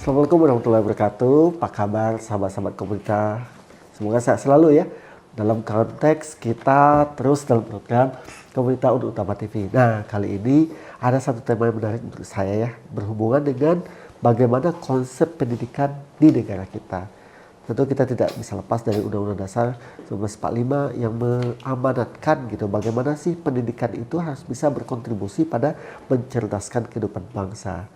Assalamualaikum warahmatullahi wabarakatuh. Apa kabar sahabat-sahabat komunitas? Semoga sehat selalu ya. Dalam konteks kita terus dalam program Komunitas Untuk Utama TV. Nah, kali ini ada satu tema yang menarik untuk saya ya, berhubungan dengan bagaimana konsep pendidikan di negara kita. Tentu kita tidak bisa lepas dari Undang-Undang Dasar 1945 yang mengamanatkan gitu bagaimana sih pendidikan itu harus bisa berkontribusi pada mencerdaskan kehidupan bangsa.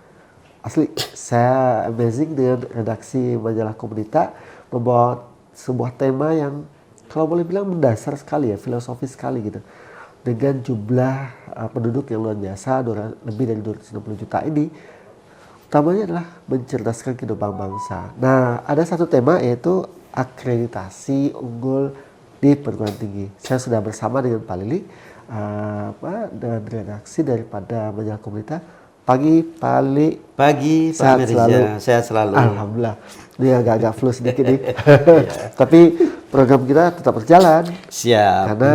Asli, saya amazing dengan redaksi majalah Komunitas membawa sebuah tema yang kalau boleh bilang mendasar sekali ya, filosofis sekali gitu. Dengan jumlah penduduk yang luar biasa, lebih dari 260 juta ini, utamanya adalah mencerdaskan kehidupan bangsa. Nah, ada satu tema yaitu akreditasi unggul di perguruan tinggi. Saya sudah bersama dengan Pak Lili, dengan redaksi daripada majalah Komunitas. Pagi, Pak Lili. Pagi, Pak Mirza. Sehat selalu. Alhamdulillah. Ini agak-agak flu sedikit nih. Tapi program kita tetap berjalan. Siap. Karena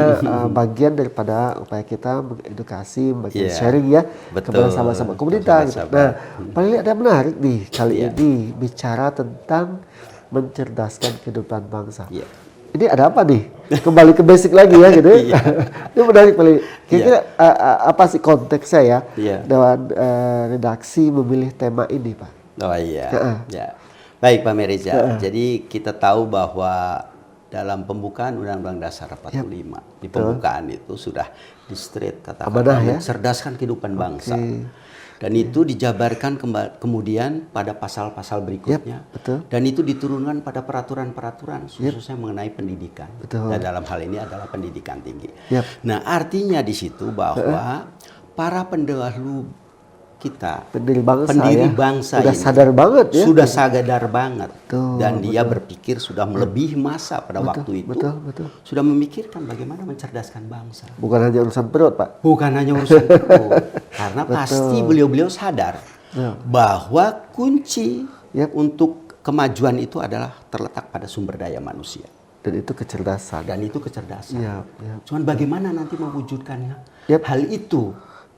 bagian daripada upaya kita mengedukasi, sharing ya. Betul. Kepada sahabat-sahabat komunitas. Nah, Pak Lili ada menarik nih kali ini bicara tentang mencerdaskan kehidupan bangsa. Ini ada apa nih? Kembali ke basic lagi ya gitu. Ini menarik Pak Lili. Kira-kira apa sih konteksnya ya dengan redaksi memilih tema ini Pak? Oh iya. Ya. Baik Pak Meriza. Jadi kita tahu bahwa dalam pembukaan Undang-Undang Dasar 45 di pembukaan itu sudah di straight kata-kata mencerdaskan kehidupan bangsa. Dan itu dijabarkan kemudian pada pasal-pasal berikutnya. Dan itu diturunkan pada peraturan-peraturan khususnya mengenai pendidikan. Dan dalam hal ini adalah pendidikan tinggi. Nah, artinya di situ bahwa para pendahulu kita, pendiri bangsa sudah ini, sadar banget ya. Sudah sadar banget. Dan dia berpikir sudah melebihi masa pada waktu itu. Sudah memikirkan bagaimana mencerdaskan bangsa. Bukan hanya urusan perut, Pak. Bukan hanya urusan perut. Karena pasti beliau-beliau sadar bahwa kunci untuk kemajuan itu adalah terletak pada sumber daya manusia. Dan itu kecerdasan. Cuman bagaimana nanti mewujudkannya? Hal itu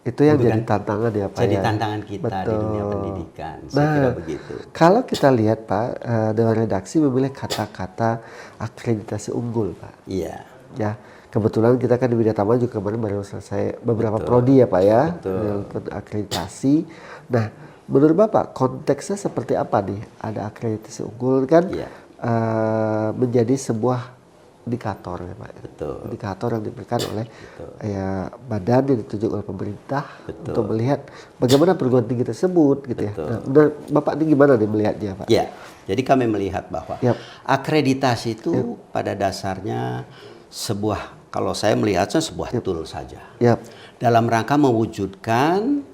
yang jadi tantangan ya Pak. Jadi tantangan kita di dunia pendidikan. Saya kira begitu. Kalau kita lihat Pak, Dewan Redaksi memilih kata-kata akreditasi unggul Pak. Iya. Ya, kebetulan kita kan di Widya Tama juga kemarin baru selesai beberapa prodi ya Pak ya. Akreditasi. Nah, menurut Bapak konteksnya seperti apa nih? Ada akreditasi unggul kan menjadi sebuah indikator ya Pak. Indikator yang diberikan oleh badan yang ditunjuk oleh pemerintah untuk melihat bagaimana perguruan tinggi tersebut gitu ya. Nah, Bapak ini gimana nih melihatnya Pak? Ya, jadi kami melihat bahwa akreditasi itu pada dasarnya kalau saya melihatnya sebuah tool saja. Dalam rangka mewujudkan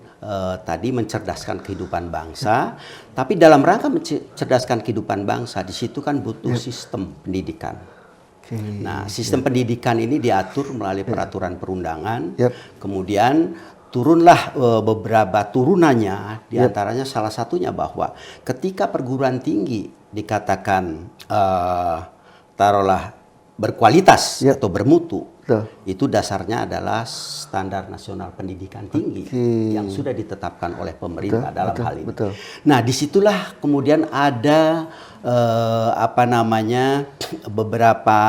tadi mencerdaskan kehidupan bangsa, tapi dalam rangka mencerdaskan kehidupan bangsa di situ kan butuh sistem pendidikan. Nah, sistem pendidikan ini diatur melalui peraturan perundangan. Kemudian turunlah beberapa turunannya, diantaranya salah satunya bahwa ketika perguruan tinggi dikatakan taruhlah berkualitas atau bermutu, itu dasarnya adalah standar nasional pendidikan tinggi yang sudah ditetapkan oleh pemerintah dalam hal ini. Nah, disitulah kemudian ada beberapa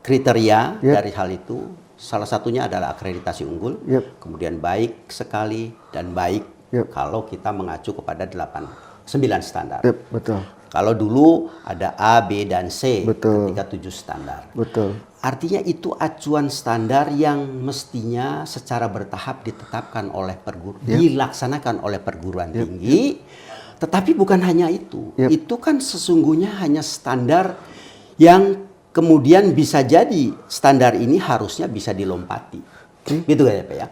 kriteria dari hal itu. Salah satunya adalah akreditasi unggul, kemudian baik sekali dan baik kalau kita mengacu kepada 9 standar. Kalau dulu ada A, B, dan C, ketika 7 standar. Artinya itu acuan standar yang mestinya secara bertahap ditetapkan oleh dilaksanakan oleh perguruan tinggi. Tetapi bukan hanya itu. Itu kan sesungguhnya hanya standar yang kemudian bisa jadi standar ini harusnya bisa dilompati. Gitu ya Pak ya.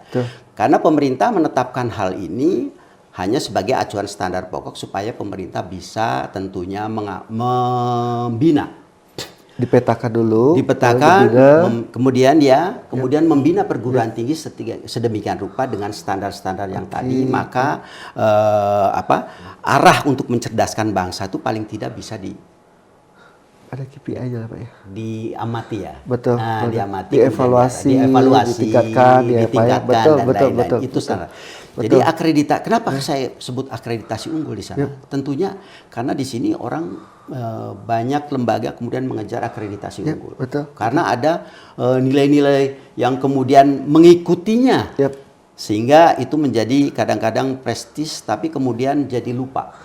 Karena pemerintah menetapkan hal ini hanya sebagai acuan standar pokok supaya pemerintah bisa tentunya membina. Dipetakan dulu. Kemudian membina perguruan tinggi sedemikian rupa dengan standar-standar yang tadi, maka arah untuk mencerdaskan bangsa itu paling tidak bisa Ada KPI-nya Pak ya? Diamati ya. Betul. Nah, betul. diamati, Dievaluasi, ditingkatkan ya, Pak ya. dan Betul, lain-lain. betul. Itu salah. Betul. Jadi kenapa saya sebut akreditasi unggul di sana? Tentunya karena di sini orang banyak lembaga kemudian mengejar akreditasi unggul. Betul. Karena ada nilai-nilai yang kemudian mengikutinya. Sehingga itu menjadi kadang-kadang prestis tapi kemudian jadi lupa.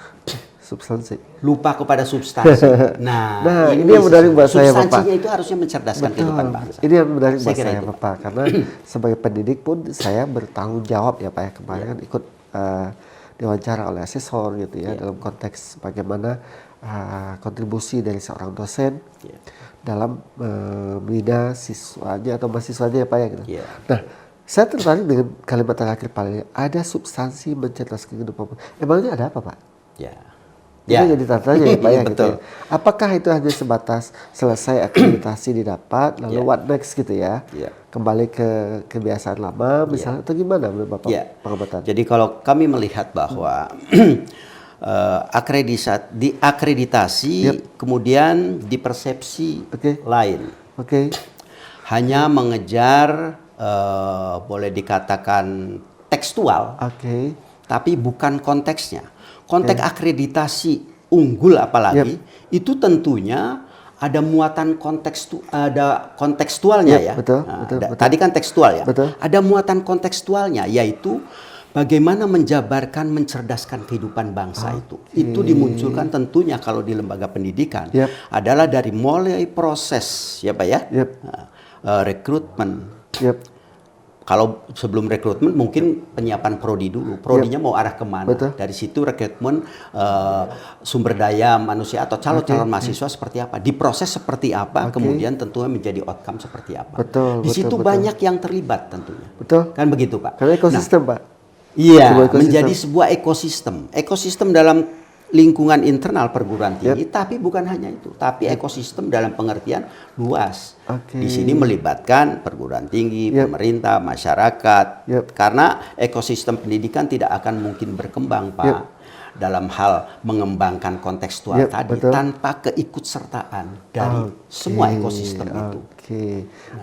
Substansi. Lupa kepada substansi. Nah, ini yang menarik buat saya, Bapak. Substansinya itu harusnya mencerdaskan kehidupan bangsa. Ini yang menarik buat saya, itu. Bapak. Karena sebagai pendidik pun saya bertanggung jawab ya, Pak ya. Kemarin kan ikut diwawancara oleh asesor gitu ya, dalam konteks bagaimana kontribusi dari seorang dosen dalam membina siswanya atau mahasiswanya ya, Pak ya. Gitu. Nah, saya tertarik dengan kalimat terakhir paling ada substansi mencerdaskan kehidupan. Emangnya ada apa, Pak? Itu jadi tanya ya Pak ya. Gitu ya. Apakah itu hanya sebatas selesai akreditasi didapat lalu what next gitu ya? Kembali ke kebiasaan lama misalnya atau gimana menurut Bapak pengamatan? Jadi kalau kami melihat bahwa akreditasi kemudian dipersepsi lain. Hanya mengejar boleh dikatakan tekstual. Tapi bukan konteksnya. Konteks akreditasi unggul apalagi itu tentunya ada muatan kontekstualnya ya. Betul. Tadi kan tekstual ya. Betul. Ada muatan kontekstualnya yaitu bagaimana menjabarkan mencerdaskan kehidupan bangsa itu. Itu dimunculkan tentunya kalau di lembaga pendidikan adalah dari mulai proses ya Pak ya. Rekrutmen. Kalau sebelum rekrutmen mungkin penyiapan prodi dulu. Prodinya mau arah kemana? Dari situ rekrutmen sumber daya manusia atau calon-calon mahasiswa seperti apa? Diproses seperti apa? Kemudian tentunya menjadi outcome seperti apa? Di situ banyak yang terlibat tentunya. Kan begitu Pak? Karena ekosistem Pak. Iya, menjadi sebuah ekosistem. Ekosistem dalam lingkungan internal perguruan tinggi, tapi bukan hanya itu, tapi ekosistem dalam pengertian luas. Di sini melibatkan perguruan tinggi, pemerintah, masyarakat, karena ekosistem pendidikan tidak akan mungkin berkembang, Pak, dalam hal mengembangkan kontekstual tadi tanpa keikutsertaan dari semua ekosistem itu.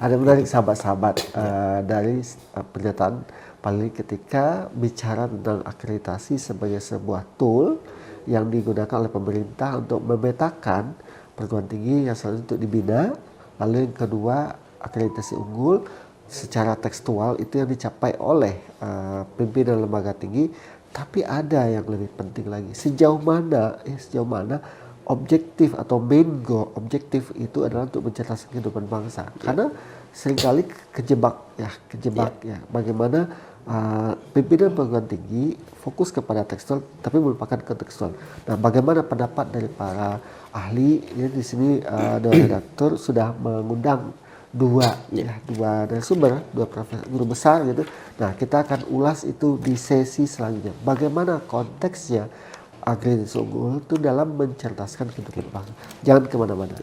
Ada menarik sahabat-sahabat dari pernyataan paling ketika bicara tentang akreditasi sebagai sebuah tool yang digunakan oleh pemerintah untuk memetakan perguruan tinggi yang selanjutnya untuk dibina. Lalu yang kedua, akreditasi unggul secara tekstual itu yang dicapai oleh pimpinan lembaga tinggi. Tapi ada yang lebih penting lagi, sejauh mana objektif atau main goal objektif itu adalah untuk mencerdaskan kehidupan bangsa. Karena seringkali kejebak ya bagaimana pimpinan perguruan tinggi fokus kepada tekstual tapi melupakan kontekstual. Nah, bagaimana pendapat dari para ahli? Ya, di sini Dewan Redaktur sudah mengundang dua narasumber, dua profesor guru besar gitu. Nah, kita akan ulas itu di sesi selanjutnya. Bagaimana konteksnya akreditasi unggul itu dalam mencerdaskan kehidupan bangsa. Jangan kemana-mana.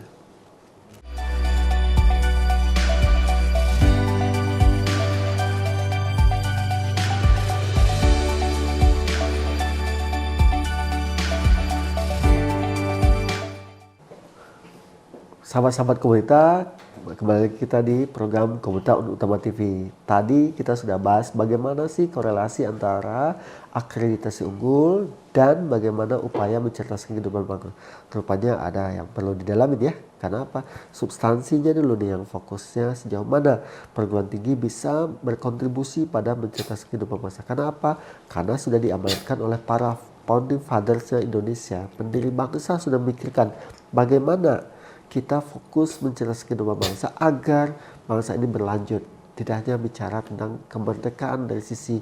Sahabat-sahabat Komunitas, kembali kita di program Komunitas Utama TV. Tadi kita sudah bahas bagaimana sih korelasi antara akreditasi unggul dan bagaimana upaya mencerdaskan kehidupan bangsa. Rupanya ada yang perlu didalami ya. Karena apa? Substansinya dulu nih yang fokusnya sejauh mana perguruan tinggi bisa berkontribusi pada mencerdaskan kehidupan bangsa. Karena apa? Karena sudah diamanatkan oleh para founding fathers Indonesia. Pendiri bangsa sudah memikirkan bagaimana kita fokus mencerdaskan kehidupan bangsa agar bangsa ini berlanjut. Tidak hanya bicara tentang kemerdekaan dari sisi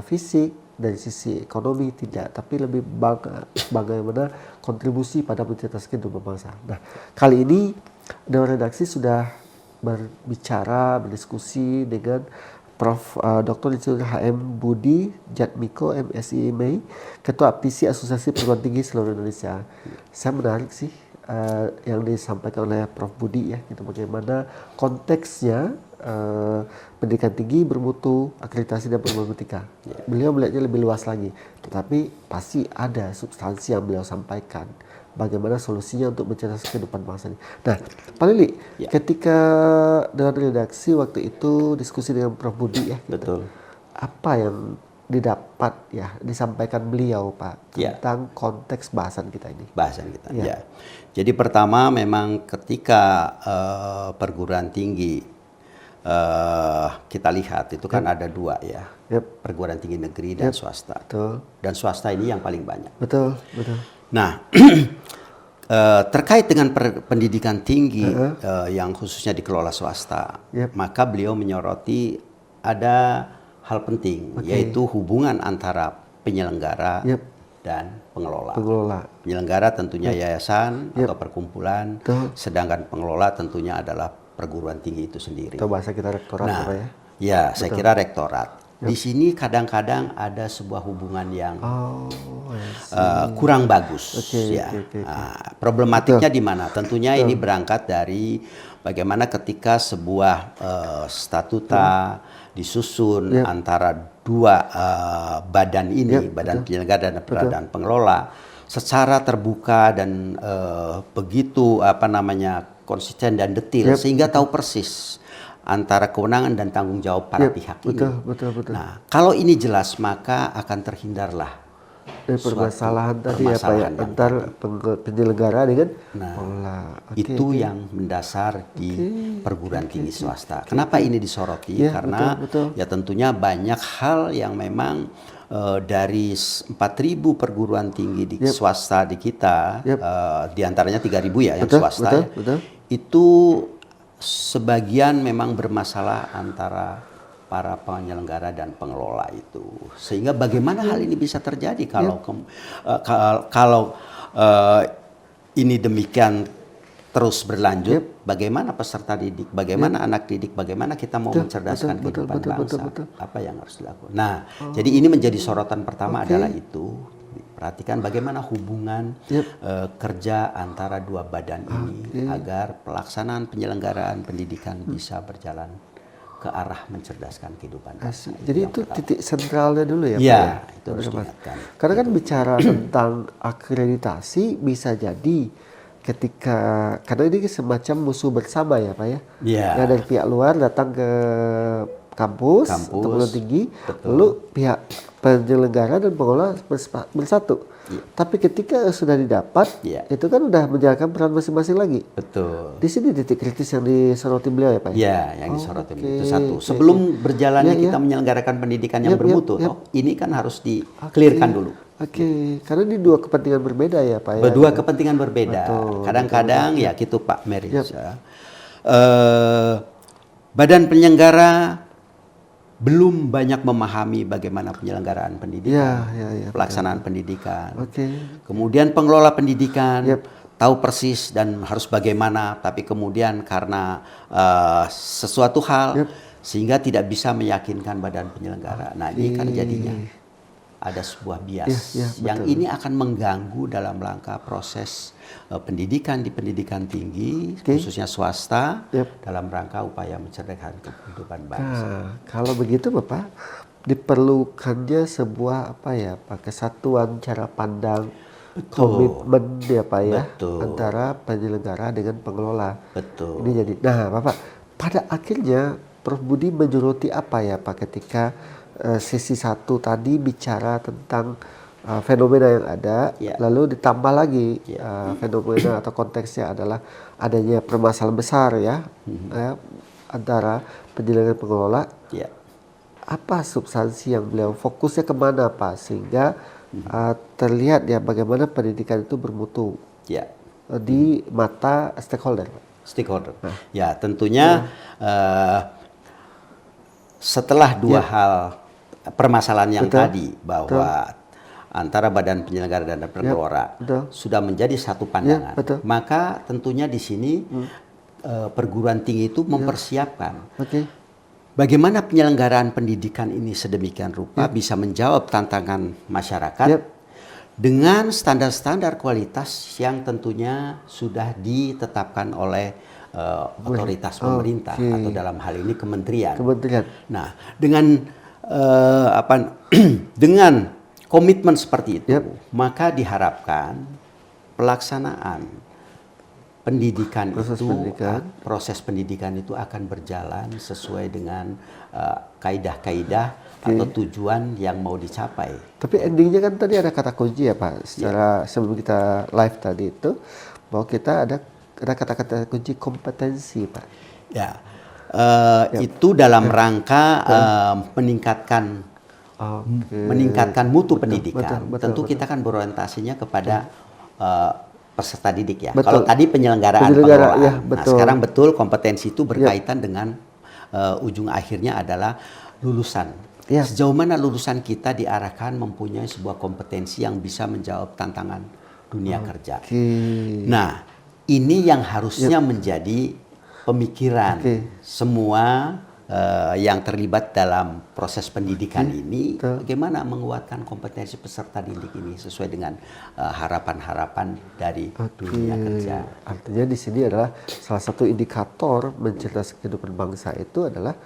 fisik, dari sisi ekonomi, tidak. Tapi lebih bagaimana kontribusi pada mencerdaskan kehidupan bangsa. Nah, kali ini Dewan Redaksi sudah berdiskusi dengan Prof. Dr. Insinyur HM Budi Jatmiko, MSI MEI, Ketua PISI Asosiasi Perguruan Tinggi Seluruh Indonesia. Saya menarik sih yang disampaikan oleh Prof. Budi ya, gitu, bagaimana konteksnya pendidikan tinggi bermutu, akreditasi dan problematika. Beliau melihatnya lebih luas lagi, tetapi pasti ada substansi yang beliau sampaikan. Bagaimana solusinya untuk mencerdaskan kehidupan bangsa ini. Nah, Pak Lili, ketika dengan redaksi waktu itu diskusi dengan Prof Budi ya, Betul. apa yang didapat ya disampaikan beliau Pak tentang konteks bahasan kita ini? Bahasan kita, ya. Jadi pertama memang ketika perguruan tinggi kita lihat itu kan ada dua ya, perguruan tinggi negeri dan swasta. Betul. Dan swasta ini yang paling banyak. Betul, betul. Nah, terkait dengan pendidikan tinggi yang khususnya dikelola swasta, maka beliau menyoroti ada hal penting, yaitu hubungan antara penyelenggara dan pengelola. Penyelenggara tentunya yayasan atau perkumpulan, sedangkan pengelola tentunya adalah perguruan tinggi itu sendiri. Itu bahasa kita rektorat nah, apa ya? Ya, saya kira rektorat. Di sini kadang-kadang ada sebuah hubungan yang kurang bagus. Problematiknya di mana? Tentunya ini berangkat dari bagaimana ketika sebuah statuta disusun antara dua badan ini, badan penyelenggara dan badan pengelola, secara terbuka dan begitu konsisten dan detail sehingga tahu persis antara kewenangan dan tanggung jawab para pihak ini. Betul. Nah, kalau ini jelas maka akan terhindarlah permasalahan tadi ya Pak ya, antar penyelenggara dengan pengelola. Itu yang mendasar di perguruan tinggi swasta. Kenapa ini disoroti? Karena ya tentunya banyak hal yang memang dari 4.000 perguruan tinggi di swasta di kita, diantaranya 3.000 ya yang swasta, itu sebagian memang bermasalah antara para penyelenggara dan pengelola itu. Sehingga bagaimana hal ini bisa terjadi kalau ini demikian terus berlanjut, bagaimana peserta didik, bagaimana anak didik, bagaimana kita mau mencerdaskan kehidupan bangsa, apa yang harus dilakukan. Nah, jadi ini menjadi sorotan pertama adalah itu. Perhatikan bagaimana hubungan kerja antara dua badan ini agar pelaksanaan penyelenggaraan pendidikan bisa berjalan ke arah mencerdaskan kehidupan bangsa. Jadi itu titik sentralnya dulu ya Pak? Ya, itu harus diingatkan. Karena kan bicara tentang akreditasi bisa jadi ketika, karena ini semacam musuh bersama ya Pak ya? Nah, dari pihak luar datang ke kampus atau perguruan tinggi, lalu pihak penyelenggara dan pengelola bersatu. Tapi ketika sudah didapat, itu kan udah menjalankan peran masing-masing lagi. Betul. Di sini titik kritis yang disoroti beliau ya Pak? Ya, yang disoroti itu satu. Sebelum berjalannya kita menyelenggarakan pendidikan yang bermutu, ini kan harus di-clearkan dulu. Karena ini dua kepentingan berbeda ya Pak ya? Dua kepentingan berbeda. Kadang-kadang ya gitu Pak Meri. Badan penyelenggara belum banyak memahami bagaimana penyelenggaraan pendidikan, pelaksanaan pendidikan. Kemudian pengelola pendidikan tahu persis dan harus bagaimana, tapi kemudian karena sesuatu hal sehingga tidak bisa meyakinkan badan penyelenggara. Nah, ini kan jadinya ada sebuah bias yang ini akan mengganggu dalam rangka proses pendidikan di pendidikan tinggi, khususnya swasta, dalam rangka upaya mencerdaskan kehidupan bangsa. Nah, kalau begitu Bapak, diperlukannya sebuah kesatuan cara pandang, komitmen ya Pak ya, antara penyelenggara dengan pengelola. Ini jadi, nah Bapak, pada akhirnya Prof Budi menyoroti apa ya Pak ketika sesi 1 tadi bicara tentang fenomena yang ada, lalu ditambah lagi fenomena atau konteksnya adalah adanya permasalahan besar antara penyelenggara dan pengelola. Apa substansi yang beliau fokusnya kemana Pak sehingga terlihat ya bagaimana pendidikan itu bermutu di mata stakeholder. Ya tentunya setelah dua hal permasalahan yang tadi bahwa antara badan penyelenggara dan pengelola sudah menjadi satu pandangan, maka tentunya di sini perguruan tinggi itu mempersiapkan bagaimana penyelenggaraan pendidikan ini sedemikian rupa bisa menjawab tantangan masyarakat dengan standar-standar kualitas yang tentunya sudah ditetapkan oleh otoritas pemerintah atau dalam hal ini kementerian. Nah, dengan dengan komitmen seperti itu, maka diharapkan pelaksanaan proses pendidikan itu akan berjalan sesuai dengan kaidah-kaidah atau tujuan yang mau dicapai. Tapi endingnya kan tadi ada kata kunci ya Pak, secara sebelum kita live tadi itu, bahwa kita ada kata-kata kunci kompetensi Pak. Ya, itu dalam rangka meningkatkan mutu pendidikan. Tentu kita kan berorientasinya kepada peserta didik ya. Kalau tadi penyelenggaraan pengelolaan. Nah, sekarang kompetensi itu berkaitan dengan ujung akhirnya adalah lulusan. Sejauh mana lulusan kita diarahkan mempunyai sebuah kompetensi yang bisa menjawab tantangan dunia kerja. Nah, ini yang harusnya menjadi pemikiran semua yang terlibat dalam proses pendidikan ini, bagaimana menguatkan kompetensi peserta didik ini sesuai dengan harapan-harapan dari dunia kerja. Artinya di sini adalah salah satu indikator mencerdaskan kehidupan bangsa itu adalah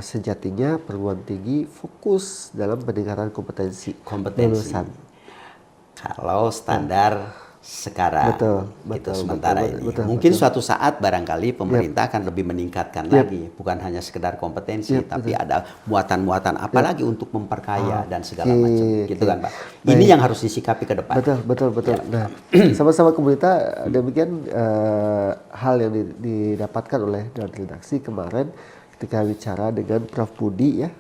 sejatinya perguruan tinggi fokus dalam peningkatan kompetensi lulusan. Kalau standar sekarang, sementara ini. Mungkin suatu saat barangkali pemerintah akan lebih meningkatkan lagi, bukan hanya sekedar kompetensi, tapi ada muatan-muatan apalagi untuk memperkaya dan segala macam, gitu kan Pak. Ini yang harus disikapi ke depan. Betul. Nah, sama-sama pemerintah demikian hal yang didapatkan oleh dari redaksi kemarin ketika bicara dengan Prof. Budi ya,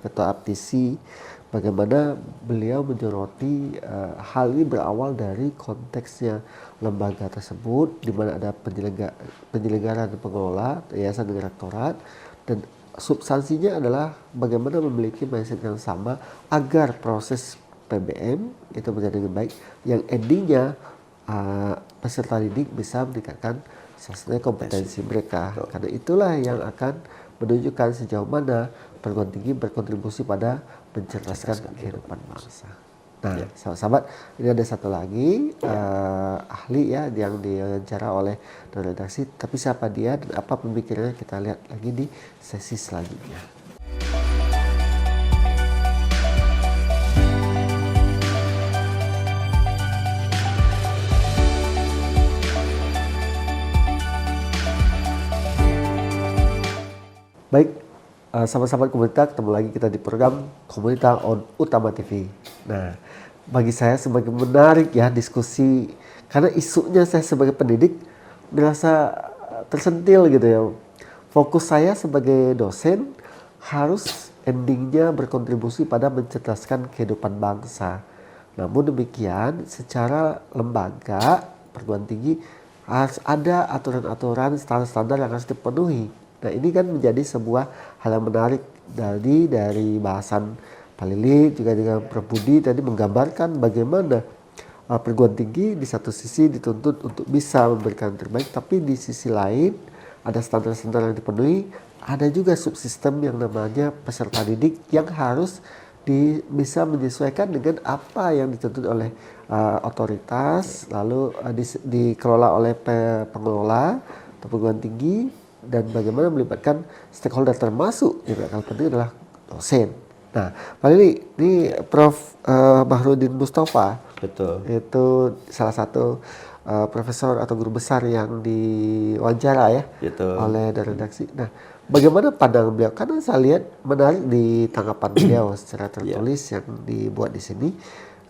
Ketua APTISI, bagaimana beliau menyoroti hal ini berawal dari konteksnya lembaga tersebut, di mana ada penyelenggara dan pengelola, yayasan dan rektorat, dan substansinya adalah bagaimana memiliki mindset yang sama agar proses PBM itu menjadi lebih baik, yang endingnya peserta didik bisa meningkatkan sesuai kompetensi mereka. Karena itulah yang akan menunjukkan sejauh mana perguruan tinggi berkontribusi pada mencerdaskan kehidupan bangsa. Nah, sahabat-sahabat, ini ada satu lagi ahli ya yang diwawancara oleh redaksi. Tapi siapa dia dan apa pemikirannya kita lihat lagi di sesi selanjutnya. Baik, sahabat-sahabat Komunita, ketemu lagi kita di program Komunita on Utama TV. Nah, bagi saya semakin menarik ya diskusi, karena isunya saya sebagai pendidik merasa tersentil gitu ya. Fokus saya sebagai dosen harus endingnya berkontribusi pada mencerdaskan kehidupan bangsa. Namun demikian, secara lembaga perguruan tinggi harus ada aturan-aturan, standar-standar yang harus dipenuhi. Nah, ini kan menjadi sebuah hal yang menarik dari bahasan Pak Lili juga dengan Prof. Budi tadi menggambarkan bagaimana perguruan tinggi di satu sisi dituntut untuk bisa memberikan yang terbaik, tapi di sisi lain ada standar-standar yang dipenuhi, ada juga subsistem yang namanya peserta didik yang harus bisa menyesuaikan dengan apa yang dituntut oleh otoritas, lalu dikelola oleh pengelola atau perguruan tinggi, dan bagaimana melibatkan stakeholder termasuk yang akan penting adalah dosen. Nah, Pak Lili, ini Prof. Bahrudin Mustafa, itu salah satu profesor atau guru besar yang diwawancara ya oleh dari redaksi. Nah, bagaimana pandangan beliau? Karena saya lihat menarik di tanggapan beliau secara tertulis yang dibuat di sini.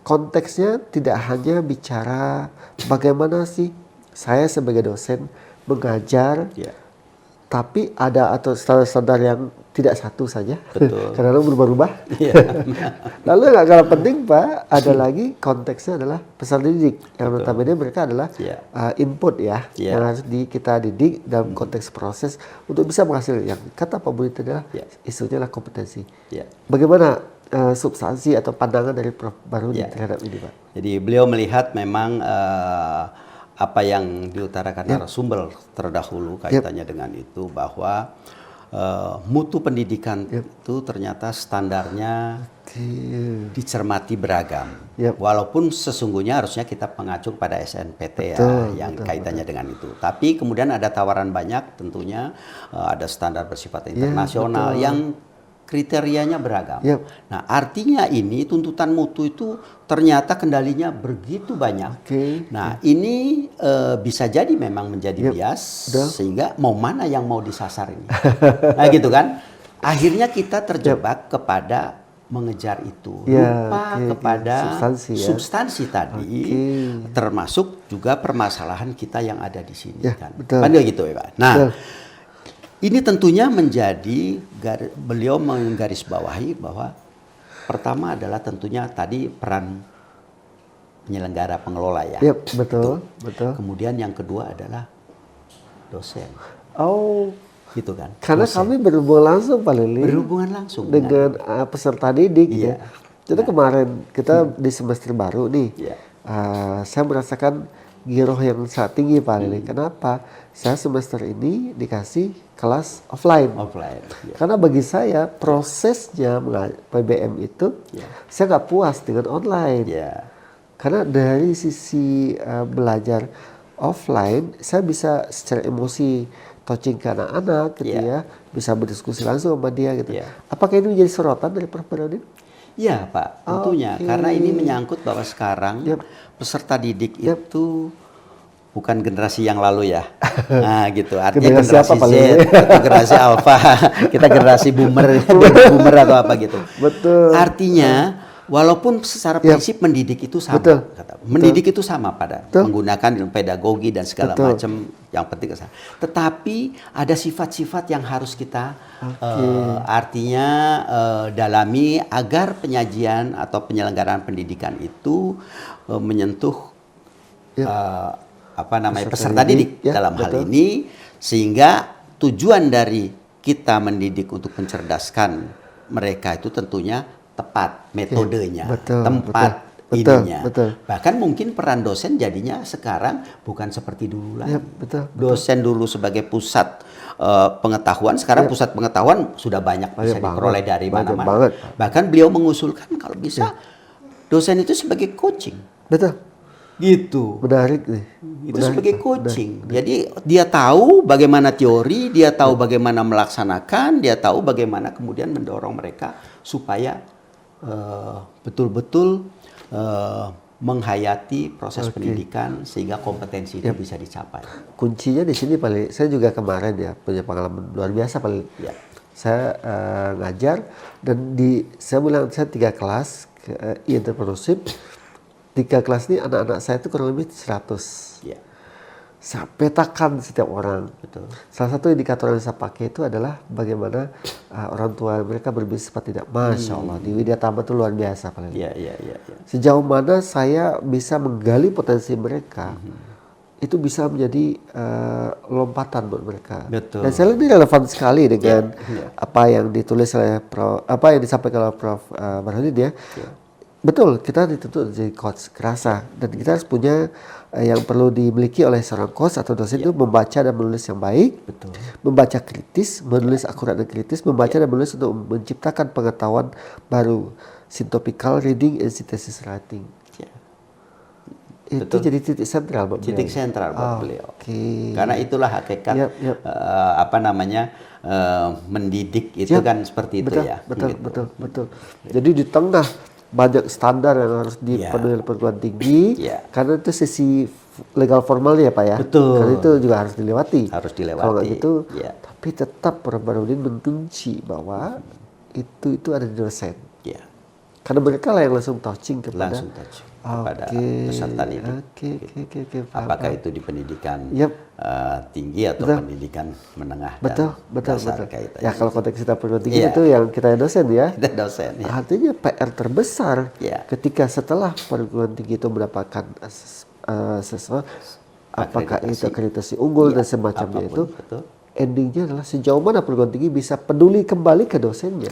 Konteksnya tidak hanya bicara bagaimana sih saya sebagai dosen mengajar, tapi ada atau standar-standar yang tidak satu saja, kadang-kadang berubah-ubah. Lalu yang gak kalah penting Pak, ada lagi konteksnya adalah peserta didik, yang notabene mereka adalah input ya, yang harus kita didik dalam konteks proses untuk bisa menghasilkan. Yang kata Pak Budi adalah isunya adalah kompetensi. Bagaimana substansi atau pandangan dari Prof. Bahrudin terhadap ini Pak? Jadi beliau melihat memang apa yang diutarakan narasumber terdahulu kaitannya dengan itu, bahwa mutu pendidikan itu ternyata standarnya dicermati beragam. Walaupun sesungguhnya harusnya kita mengacu pada SNPT yang kaitannya dengan itu. Tapi kemudian ada tawaran banyak tentunya, ada standar bersifat internasional yang kriterianya beragam. Nah, artinya ini tuntutan mutu itu ternyata kendalinya begitu banyak. Nah, ini bisa jadi memang menjadi bias sehingga mau mana yang mau disasar ini. Nah, gitu kan. Akhirnya kita terjebak kepada mengejar itu, lupa kepada substansi tadi, termasuk juga permasalahan kita yang ada di sini kan. Kan gitu ya, Pak. Nah, ini tentunya menjadi beliau menggarisbawahi bahwa pertama adalah tentunya tadi peran penyelenggara pengelola ya. Betul. Kemudian yang kedua adalah dosen. Gitu kan. Karena kami berhubungan langsung Pak Lili. Berhubungan langsung dengan peserta didik ya. Jadi kemarin kita di semester baru nih. Saya merasakan giroh yang sangat tinggi Pak Lili. Kenapa? Saya semester ini dikasih kelas offline. Karena bagi saya prosesnya PBM itu saya nggak puas dengan online. Karena dari sisi belajar offline saya bisa secara emosi touching ke anak-anak gitu ya, bisa berdiskusi langsung sama dia gitu. Apakah ini menjadi sorotan dari Prof. Barodin? Iya Pak, tentunya. Karena ini menyangkut bahwa sekarang peserta didik itu bukan generasi yang lalu ya. Nah gitu, artinya generasi Z, generasi Alpha, kita generasi boomer atau apa gitu. Artinya walaupun secara prinsip mendidik itu sama, mendidik itu sama pada menggunakan pedagogi dan segala macam, yang penting kesana. Tetapi ada sifat-sifat yang harus kita artinya dalami agar penyajian atau penyelenggaraan pendidikan itu menyentuh peserta didik dalam hal ini, sehingga tujuan dari kita mendidik untuk mencerdaskan mereka itu tentunya tepat metodenya, tempat ininya. Bahkan mungkin peran dosen jadinya sekarang bukan seperti dulu lagi. Dosen dulu sebagai pusat pengetahuan, sekarang pusat pengetahuan sudah banyak bisa diperoleh dari mana-mana. Bahkan beliau mengusulkan kalau bisa dosen itu sebagai coaching. Gitu. Menarik nih. Itu sebagai coaching. Jadi dia tahu bagaimana teori, dia tahu bagaimana melaksanakan, dia tahu bagaimana kemudian mendorong mereka supaya betul-betul menghayati proses pendidikan sehingga kompetensi itu bisa dicapai. Kuncinya di sini paling, saya juga kemarin ya punya pengalaman luar biasa paling. Saya ngajar dan saya bilang saya 3 kelas entrepreneurship. 3 kelas ini anak-anak saya itu kurang lebih 100. Saya petakan setiap orang. Salah satu indikator yang saya pakai itu adalah bagaimana orang tua mereka berbisnis seperti tidak. Masya Allah, di Widya Tama itu luar biasa. Sejauh mana saya bisa menggali potensi mereka, itu bisa menjadi lompatan buat mereka. Dan saya lihat ini relevan sekali dengan apa yang ditulis oleh apa yang disampaikan oleh Prof. Barodin ya. Betul, kita dituntut jadi coach kerasa dan kita harus punya yang perlu dimiliki oleh seorang coach atau dosen itu membaca dan menulis yang baik, membaca kritis, menulis akurat dan kritis, membaca dan menulis untuk menciptakan pengetahuan baru, syntopical reading and synthesis writing. Itu jadi titik sentral buat beliau. Titik sentral buat beliau. Karena itulah hakikat mendidik itu kan seperti itu ya. Betul. Jadi di tengah banyak standar yang harus dipenuhi oleh perguruan tinggi, karena itu sisi legal formalnya ya Pak ya. Karena itu juga harus dilewati. Kalau nggak gitu, tapi tetap Prof. Barodin mengunci bahwa itu ada di dosen. Karena mereka lah yang langsung touching kepada peserta didik. Apakah itu di pendidikan tinggi atau pendidikan menengah betul. Ya kalau konteks kita perguruan tinggi itu yang kita dosen ya. Artinya PR terbesar ketika setelah perguruan tinggi itu mendapatkan sesuatu, apakah itu akreditasi unggul dan semacamnya itu, endingnya adalah sejauh mana perguruan tinggi bisa peduli kembali ke dosennya.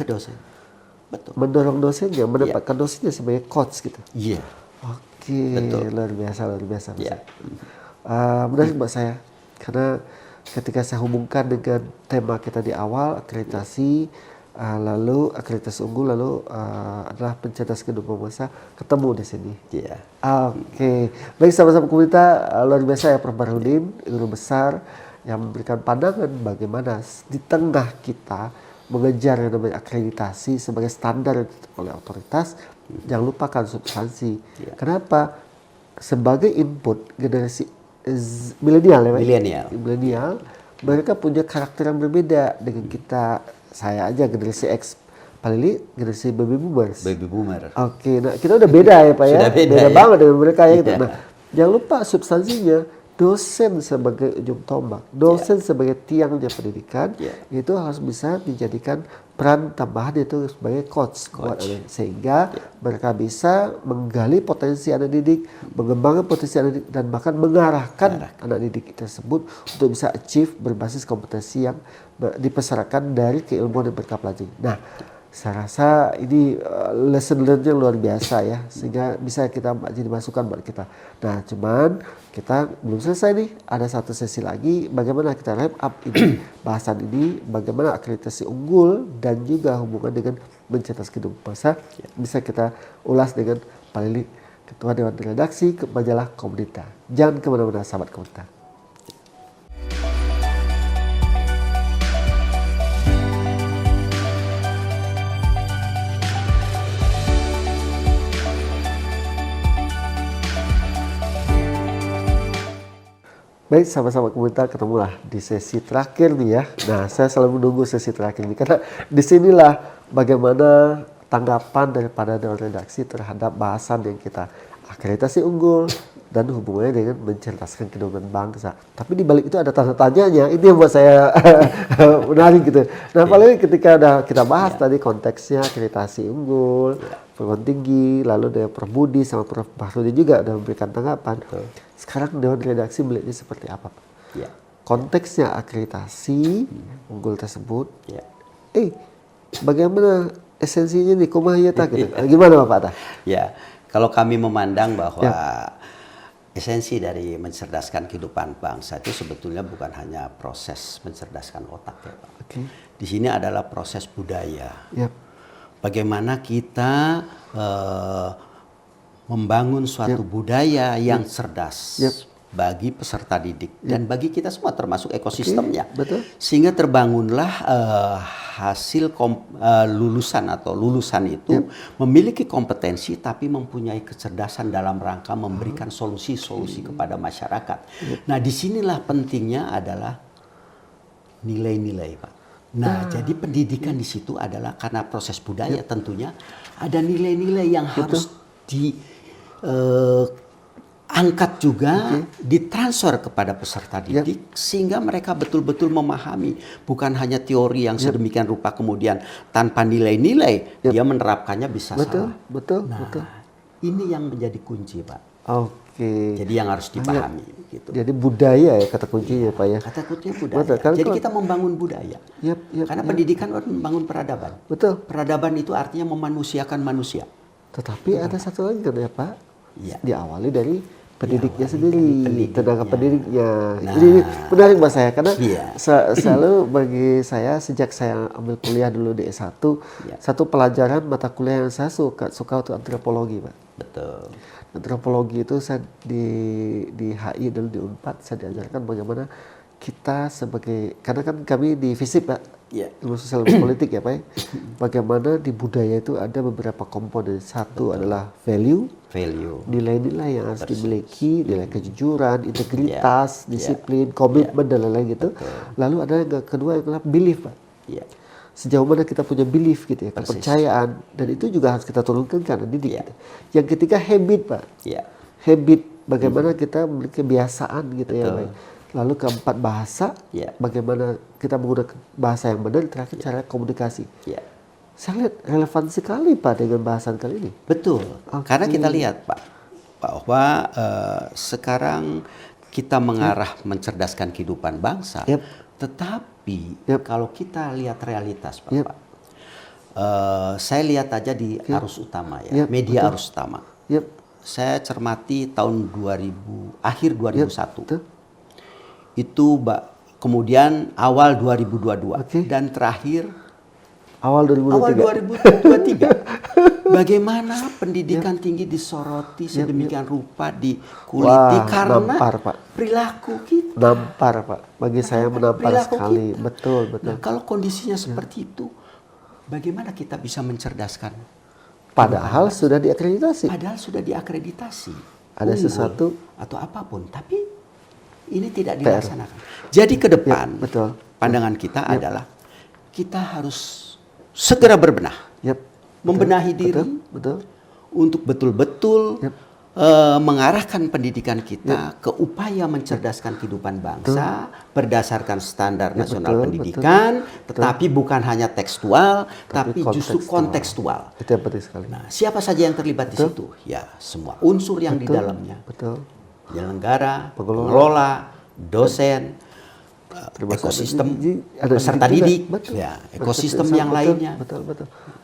Mendorong dosennya, menempatkan dosennya sebagai coach gitu. Luar biasa. Menarik buat saya, karena ketika saya hubungkan dengan tema kita di awal, akreditasi, lalu akreditasi unggul, lalu adalah pencerdas kehidupan bangsa, ketemu di sini. Iya. Oke, baik sahabat-sahabat komunitas, luar biasa ya Prof. Baharudin, guru besar yang memberikan pandangan bagaimana di tengah kita mengejar yang namanya akreditasi sebagai standar yang ditetapkan oleh otoritas, jangan lupakan substansi. Kenapa? Sebagai input generasi milenial ya, milenial, mereka punya karakter yang berbeda dengan kita. Saya aja generasi X, paling generasi baby boomers. Baby boomer. Oke, nah kita udah beda ya Pak ya, beda ya. banget dengan mereka ya. Gitu. Nah, jangan lupa substansinya. Dosen sebagai ujung tombak, dosen sebagai tiangnya pendidikan, itu harus bisa dijadikan peran tambahan itu sebagai coach. Sehingga mereka bisa menggali potensi anak didik, mengembangkan potensi anak didik, dan bahkan mengarahkan anak didik tersebut untuk bisa achieve berbasis kompetensi yang dipersyaratkan dari keilmuan yang mereka pelajari. Nah, saya rasa ini lesson learn-nya luar biasa ya, sehingga bisa kita jadi masukan buat kita. Nah, cuman kita belum selesai nih, ada satu sesi lagi bagaimana kita wrap up ini bahasan ini, bagaimana akreditasi unggul dan juga hubungan dengan mencetak kehidupan bangsa bisa kita ulas dengan Pak Lili, Ketua Dewan Redaksi majalah Komunita. Jangan kemana-mana sahabat Komunita. Baik, sahabat-sahabat komunitas, ketemulah di sesi terakhir nih ya. Nah, saya selalu menunggu sesi terakhir ini karena disinilah bagaimana tanggapan daripada Dewan Redaksi terhadap bahasan yang kita akreditasi unggul dan hubungannya dengan mencerdaskan kehidupan bangsa. Tapi di balik itu ada tanda tanyanya. Ini yang buat saya menarik gitu. Nah, paling ketika udah kita bahas tadi konteksnya akreditasi unggul, perguruan tinggi, lalu dari Prof. Budi sama Prof. Baharudin juga udah memberikan tanggapan. Sekarang Dewan Redaksi melihatnya seperti apa, Pak? Konteksnya akreditasi unggul tersebut. Bagaimana esensinya nih, kumahiyata gitu. Gimana Bapak? Ya, kalau kami memandang bahwa esensi dari mencerdaskan kehidupan bangsa itu sebetulnya bukan hanya proses mencerdaskan otak ya Pak. Di sini adalah proses budaya. Bagaimana kita membangun suatu budaya yang cerdas bagi peserta didik dan bagi kita semua termasuk ekosistemnya. Sehingga terbangunlah hasil lulusan atau lulusan itu memiliki kompetensi tapi mempunyai kecerdasan dalam rangka memberikan solusi-solusi kepada masyarakat. Nah, disinilah pentingnya adalah nilai-nilai, Pak. Nah, jadi pendidikan di situ adalah karena proses budaya tentunya ada nilai-nilai yang harus angkat juga, ditransfer kepada peserta didik sehingga mereka betul-betul memahami, bukan hanya teori yang sedemikian rupa kemudian tanpa nilai-nilai dia menerapkannya bisa salah. Betul. Ini yang menjadi kunci, Pak. Jadi yang harus dipahami gitu. Jadi budaya ya kata kuncinya Pak ya. Kata kuncinya budaya. Jadi kita membangun budaya. Karena pendidikan membangun peradaban. Peradaban itu artinya memanusiakan manusia. Tetapi ada satu lagi kan ya Pak, diawali dari pendidiknya sendiri, tenaga pendidiknya. Ini menarik Mas saya, karena selalu bagi saya sejak saya ambil kuliah dulu di S1, satu pelajaran mata kuliah yang saya suka itu antropologi Pak. Antropologi itu saya di HI dulu di Unpad, saya diajarkan bagaimana kita sebagai, karena kan kami di FISIP Pak, ilmu sosial dan politik ya Pak, bagaimana di budaya itu ada beberapa komponen. Satu adalah value, nilai-nilai yang harus dimiliki, nilai kejujuran, integritas, disiplin, komitmen dan lain-lain gitu. Lalu ada yang kedua adalah belief Pak. Sejauh mana kita punya belief gitu ya, kepercayaan, dan itu juga harus kita turunkan ke anak didik. Gitu. Yang ketiga habit Pak, habit, bagaimana kita memiliki kebiasaan gitu ya Pak. Lalu keempat bahasa, bagaimana kita menggunakan bahasa yang benar, terakhir cara komunikasi. Saya lihat relevan sekali Pak dengan bahasan kali ini. Betul, karena kita lihat Pak, bahwa sekarang kita mengarah mencerdaskan kehidupan bangsa, tetapi kalau kita lihat realitas Pak, saya lihat aja di arus utama ya, media arus utama. Saya cermati tahun 2000, akhir 2001. Itu kemudian awal 2022, Oke. dan terakhir Awal 2023. awal 2023. Bagaimana pendidikan tinggi disoroti sedemikian rupa, dikuliti Wah, karena nampar, Pak. perilaku kita. Nampar, Pak. Bagi saya menampar Perilaku sekali. kita. Betul, betul. Nah, kalau kondisinya seperti itu, bagaimana kita bisa mencerdaskan? Padahal sudah diakreditasi. Padahal sudah diakreditasi. Ada Unggul sesuatu atau apapun, tapi ini tidak PR. dilaksanakan. Jadi ke depan, betul. pandangan kita adalah kita harus segera berbenah, Yap. membenahi diri Betul. untuk betul-betul Yap. mengarahkan pendidikan kita ke upaya mencerdaskan kehidupan bangsa berdasarkan standar nasional betul, pendidikan, tetapi bukan hanya tekstual, tapi justru kontekstual. Itu yang penting sekali. Nah, siapa saja yang terlibat di situ? Ya, semua unsur yang di dalamnya. Betul. Penyelenggara, pengelola, dosen, Termasuk ekosistem, ada peserta juga. didik, Betul. ya, ekosistem Betul, yang lainnya. Betul.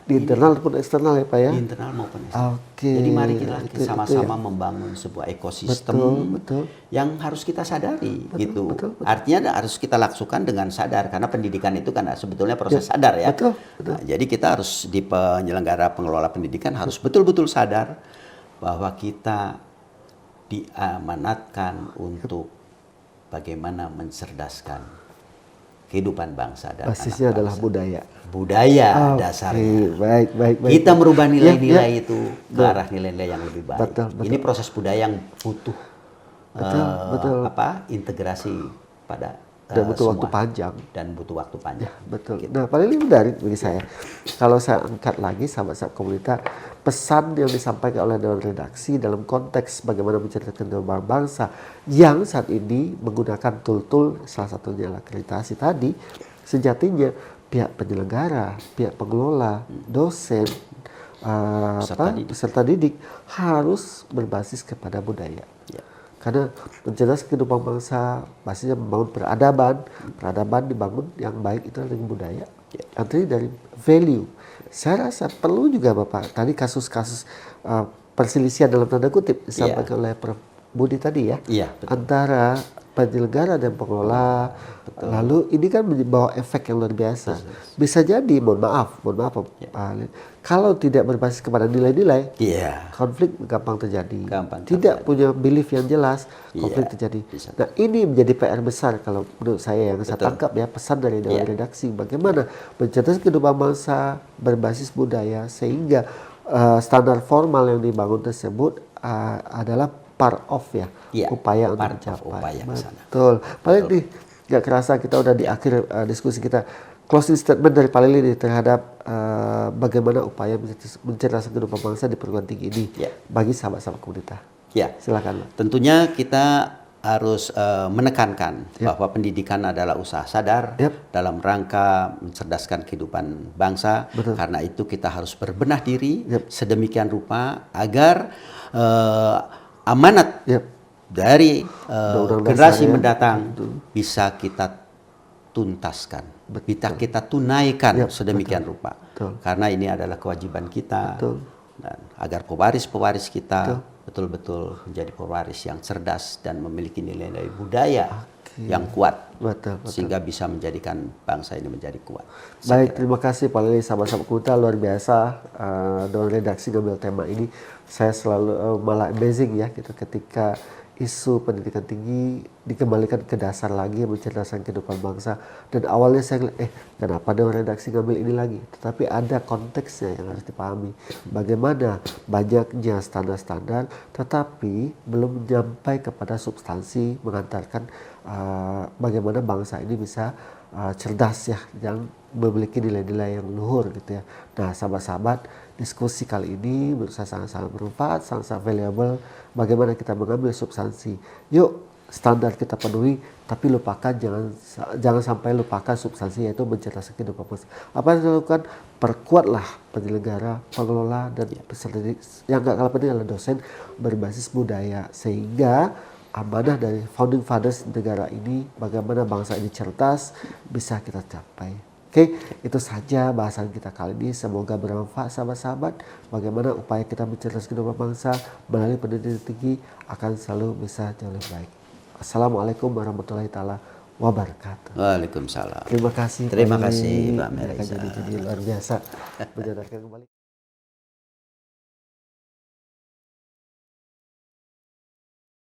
Di internal maupun eksternal ya, Pak ya. Di internal maupun eksternal. Oke. Jadi mari kita Itu sama-sama ya. membangun sebuah ekosistem Betul. yang harus kita sadari gitu. betul. Artinya harus kita lakukan dengan sadar karena pendidikan itu kan sebetulnya proses sadar ya. Betul. Nah, jadi kita harus di penyelenggara pengelola pendidikan harus betul-betul sadar bahwa kita diamanatkan untuk bagaimana mencerdaskan kehidupan bangsa dan Basisnya anak adalah bangsa. budaya. Budaya Oke, dasarnya. baik. Kita merubah nilai-nilai Ya. itu ke arah nilai-nilai yang lebih baik. Betul. Ini proses budaya yang butuh Betul. integrasi pada Dan butuh semua. waktu panjang. Dan butuh waktu panjang. Betul. Gitu. Nah, paling menarik bagi saya, kalau saya angkat lagi sahabat-sahabat komunitas, pesan yang disampaikan oleh Dewan Redaksi dalam konteks bagaimana menceritakan kehidupan bangsa yang saat ini menggunakan tool-tool, salah satunya akreditasi tadi, sejatinya pihak penyelenggara, pihak pengelola, dosen, peserta didik harus berbasis kepada budaya. Ya. Karena mencerdaskan kehidupan bangsa, basisnya membangun peradaban. Peradaban dibangun yang baik itu dengan budaya. Artinya dari value. Saya rasa perlu juga Bapak, tadi kasus-kasus perselisihan dalam tanda kutip disampaikan oleh Prof. Budi tadi ya. Iya, betul. Antara penyelenggara dan pengelola. Lalu ini kan membawa efek yang luar biasa. Bisa jadi, mohon maaf Pak Ali, kalau tidak berbasis kepada nilai-nilai, konflik gampang terjadi. Tidak punya belief yang jelas, konflik terjadi. Nah, ini menjadi PR besar kalau menurut saya yang saya tangkap ya, pesan dari Dewan Redaksi. Bagaimana mencerdaskan kehidupan bangsa berbasis budaya sehingga standar formal yang dibangun tersebut adalah part of upaya untuk mencapai. Betul. Paling nih, gak kerasa kita udah di akhir diskusi kita. Closing statement dari Pak Lili terhadap bagaimana upaya mencerdaskan kehidupan bangsa di perguruan tinggi ini bagi sahabat-sahabat komunitas. Silakan. Tentunya kita harus menekankan bahwa pendidikan adalah usaha sadar dalam rangka mencerdaskan kehidupan bangsa. Karena itu kita harus berbenah diri sedemikian rupa agar amanat dari generasi mendatang bisa kita tuntaskan, bisa kita tunaikan sedemikian rupa. Karena ini adalah kewajiban kita, dan agar pewaris-pewaris kita betul-betul menjadi pewaris yang cerdas dan memiliki nilai-nilai budaya yang kuat, sehingga bisa menjadikan bangsa ini menjadi kuat. Baik, terima kasih Pak Lili, sahabat-sahabat Kuta, luar biasa Dewan Redaksi ngambil tema ini. Saya selalu malah amazing ya gitu ketika isu pendidikan tinggi dikembalikan ke dasar lagi mencerdaskan kehidupan bangsa. Dan awalnya saya kenapa Dewan Redaksi ngambil ini lagi? Tetapi ada konteksnya yang harus dipahami. Bagaimana banyaknya standar-standar tetapi belum sampai kepada substansi mengantarkan bagaimana bangsa ini bisa cerdas ya, yang memiliki nilai-nilai yang luhur gitu ya. Nah, sahabat-sahabat, diskusi kali ini menurut saya sangat-sangat bermanfaat, sangat-sangat valuable. Bagaimana kita mengambil substansi. Yuk, standar kita penuhi, tapi lupakan jangan sampai lupakan substansi, yaitu mencerdaskan kehidupan bangsa. Apa yang dilakukan? Perkuatlah penyelenggara, pengelola, dan peserta didik. Yang gak kalah penting adalah dosen berbasis budaya, sehingga amanah dari founding fathers negara ini, bagaimana bangsa ini cerdas, bisa kita capai. Oke, itu saja bahasan kita kali ini. Semoga bermanfaat sahabat-sahabat. Bagaimana upaya kita mencerdaskan kehidupan bangsa melalui pendidikan tinggi akan selalu bisa jauh lebih baik. Assalamualaikum warahmatullahi taala wabarakatuh. Waalaikumsalam. Terima kasih. Terima Pak kasih, Yuli. Mbak Merisa. Jadi luar biasa. Menyadarkan kembali.